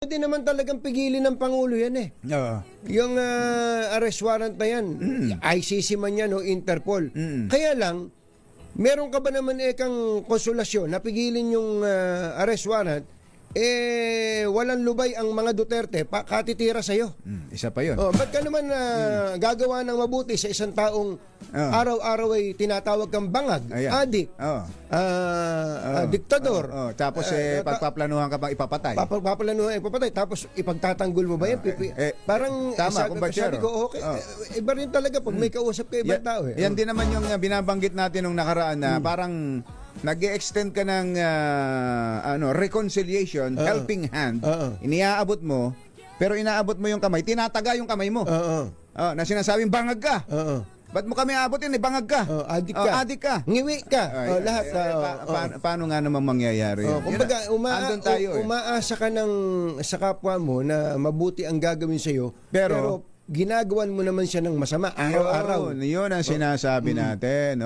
Pwede naman talagang pigilin ng Pangulo yan eh. Oo. Yung arrest warrant na yan, ICC man yan o Interpol. Kaya lang, meron ka ba naman kang konsolasyon na pigilin yung arrest warrant, walang lubay ang mga Duterte, katitira sa'yo. Isa pa yun. Ba't ka naman gagawa ng mabuti sa isang taong araw-araw ay tinatawag kang bangag, adik, diktador. Tapos pagpaplanuhan ka bang ipapatay. Paplanuhan ipapatay, tapos ipagtatanggol mo ba yan? Parang tama, sabi ko, okay, iba rin talaga pag may kausap ka ibang tao. Yan din naman yung binabanggit natin nung nakaraan na parang nag-extend ka ng reconciliation, helping hand, iniaabot mo, pero inaabot mo yung kamay, tinataga yung kamay mo. Na sinasabing bangag ka. Ba't mo kami aabotin? Bangag ka. Adik ka. Adik ka. Ngiwi ka. Lahat. Paano nga naman mangyayari yun? Kumbaga, umaasa ka sa kapwa mo na mabuti ang gagawin sa'yo, pero ginagawan mo naman siya ng masama araw-araw. Yun ang sinasabi natin.